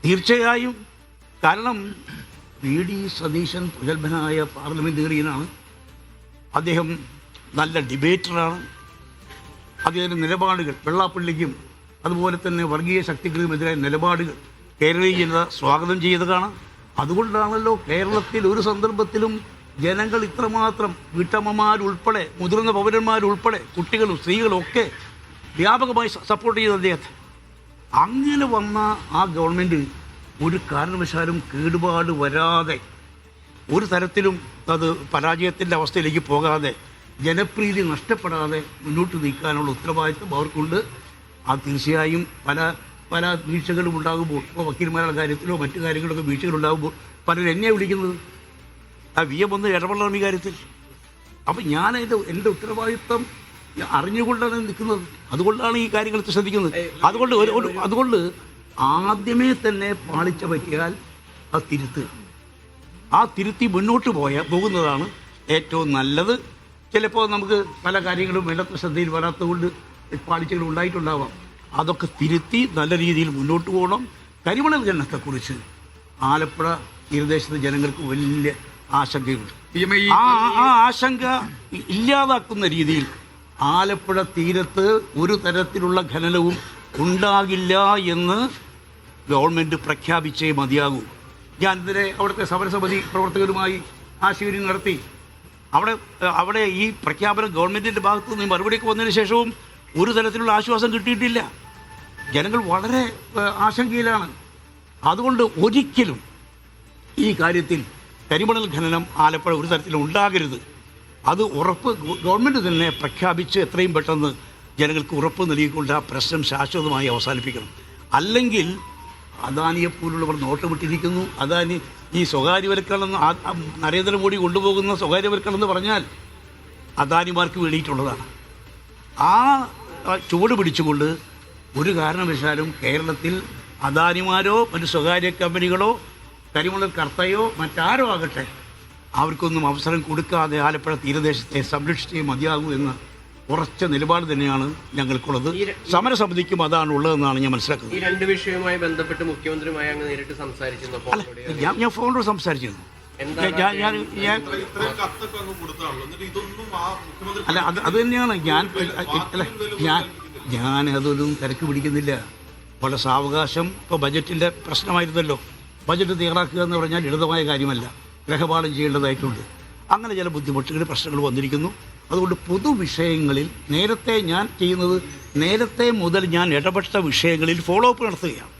തീർച്ചയായും. കാരണം വി.ഡി. സതീശൻ പ്രഗത്ഭനായ പാർലമെൻറ്റേറിയനാണ്. അദ്ദേഹം നല്ല ഡിബേറ്ററാണ്. അദ്ദേഹത്തിൻ്റെ നിലപാടുകൾ വെള്ളാപ്പള്ളിക്കും അതുപോലെ തന്നെ വർഗീയ ശക്തികൾക്കുമെതിരായ നിലപാടുകൾ കേരളീയ ജനത സ്വാഗതം ചെയ്തതാണ്. അതുകൊണ്ടാണല്ലോ കേരളത്തിൽ ഒരു സന്ദർഭത്തിലും ജനങ്ങൾ ഇത്രമാത്രം വീട്ടമ്മമാരുൾപ്പെടെ മുതിർന്ന പൗരന്മാരുൾപ്പെടെ കുട്ടികളും സ്ത്രീകളും ഒക്കെ വ്യാപകമായി സപ്പോർട്ട് ചെയ്ത അദ്ദേഹത്തെ. അങ്ങനെ വന്ന ആ ഗവൺമെൻറ് ഒരു കാരണവശാലും കേടുപാട് വരാതെ ഒരു തരത്തിലും അത് പരാജയത്തിൻ്റെ അവസ്ഥയിലേക്ക് പോകാതെ ജനപ്രീതി നഷ്ടപ്പെടാതെ മുന്നോട്ട് നീക്കാനുള്ള ഉത്തരവാദിത്വം അവർക്കുണ്ട്. അത് തീർച്ചയായും പല വീഴ്ചകളും ഉണ്ടാകുമ്പോൾ, ഇപ്പോൾ വക്കീൽമാരുടെ കാര്യത്തിലോ മറ്റു കാര്യങ്ങളൊക്കെ വീഴ്ചകളുണ്ടാകുമ്പോൾ പലരും എന്നെ വിളിക്കുന്നത് ആ VM ഒന്ന് ഇടപെടണം ഈ കാര്യത്തിൽ. അപ്പം ഞാൻ എൻ്റെ ഉത്തരവാദിത്വം അറിഞ്ഞുകൊണ്ടാണ് നിൽക്കുന്നത്. അതുകൊണ്ടാണ് ഈ കാര്യങ്ങൾ ശ്രദ്ധിക്കുന്നത്. അതുകൊണ്ട് ആദ്യമേ തന്നെ പാളിച്ച പറ്റിയാൽ അത് തിരുത്തി മുന്നോട്ട് പോകുന്നതാണ് ഏറ്റവും നല്ലത്. ചിലപ്പോൾ നമുക്ക് പല കാര്യങ്ങളും വേണ്ടത്ര ശ്രദ്ധയിൽ വരാത്തതുകൊണ്ട് പാളിച്ചകൾ ഉണ്ടായിട്ടുണ്ടാവാം. അതൊക്കെ തിരുത്തി നല്ല രീതിയിൽ മുന്നോട്ട് പോകണം. കരിമണൽ ഖനനത്തെക്കുറിച്ച് ആലപ്പുഴ തീരദേശത്തെ ജനങ്ങൾക്ക് വലിയ ആശങ്കയുണ്ട്. ആ ആശങ്ക ഇല്ലാതാക്കുന്ന രീതിയിൽ ആലപ്പുഴ തീരത്ത് ഒരു തരത്തിലുള്ള ഖനനവും ഉണ്ടാകില്ല എന്ന് ഗവൺമെൻറ് പ്രഖ്യാപിച്ചേ മതിയാകൂ. ഞാൻ ഇന്നലെ അവിടുത്തെ സമരസമിതി പ്രവർത്തകരുമായി ആശയവിനിമയം നടത്തി. അവിടെ ഈ പ്രഖ്യാപനം ഗവൺമെൻറ്റിൻ്റെ ഭാഗത്തു നിന്ന് മറുപടിയൊക്കെ വന്നതിന് ശേഷവും ഒരു തരത്തിലുള്ള ആശ്വാസം കിട്ടിയിട്ടില്ല. ജനങ്ങൾ വളരെ ആശങ്കയിലാണ്. അതുകൊണ്ട് ഒരിക്കലും ഈ കാര്യത്തിൽ കരിമണൽ ഖനനം ആലപ്പുഴ ഒരു തരത്തിലും ഉണ്ടാകരുത്. അത് ഉറപ്പ് ഗവൺമെൻറ് തന്നെ പ്രഖ്യാപിച്ച് എത്രയും പെട്ടെന്ന് ജനങ്ങൾക്ക് ഉറപ്പ് നൽകിക്കൊണ്ട് ആ പ്രശ്നം ശാശ്വതമായി അവസാനിപ്പിക്കണം. അല്ലെങ്കിൽ അദാനിയെപ്പോലുള്ളവർ നോട്ടമിട്ടിരിക്കുന്നു. അദാനി ഈ സ്വകാര്യവൽക്കരണം നരേന്ദ്രമോദി കൊണ്ടുപോകുന്ന സ്വകാര്യവൽക്കരണം എന്ന് പറഞ്ഞാൽ അദാനിമാർക്ക് വേണ്ടിയിട്ടുള്ളതാണ്. ആ ചുവട് പിടിച്ചുകൊണ്ട് ഒരു കാരണവശാലും കേരളത്തിൽ അദാനിമാരോ മറ്റ് സ്വകാര്യ കമ്പനികളോ കരിമണൽ കർത്തയോ മറ്റാരോ ആകട്ടെ അവർക്കൊന്നും അവസരം കൊടുക്കാതെ ആലപ്പുഴ തീരദേശത്തെ സംരക്ഷിച്ചേ മതിയാകൂ എന്ന ഉറച്ച നിലപാട് തന്നെയാണ് ഞങ്ങൾക്കുള്ളത്. സമരസമിതിക്കും അതാണ് ഉള്ളതെന്നാണ് ഞാൻ മനസ്സിലാക്കുന്നത്. ഈ രണ്ട് വിഷയവുമായി ബന്ധപ്പെട്ട് മുഖ്യമന്ത്രിയുമായി അങ്ങ് നേരിട്ട് സംസാരിച്ചിരുന്നു? ഞാൻ ഫോണിലൂടെ സംസാരിച്ചിരുന്നു. അല്ല അത് തന്നെയാണ് ഞാൻ അതൊന്നും തിരക്ക് പിടിക്കുന്നില്ല. വളരെ സാവകാശം. ഇപ്പോൾ ബജറ്റിൻ്റെ പ്രശ്നമായിരുന്നല്ലോ. ബജറ്റ് തയ്യാറാക്കുക എന്ന് പറഞ്ഞാൽ ലളിതമായ കാര്യമല്ല. ഗ്രഹപാഠം ചെയ്യേണ്ടതായിട്ടുണ്ട്. അങ്ങനെ ചില ബുദ്ധിമുട്ടുകൾ പ്രശ്നങ്ങൾ വന്നിരിക്കുന്നു. അതുകൊണ്ട് പൊതുവിഷയങ്ങളിൽ നേരത്തെ മുതൽ ഞാൻ ഇടപെട്ട വിഷയങ്ങളിൽ ഫോളോ അപ്പ് നടത്തുകയാണ്.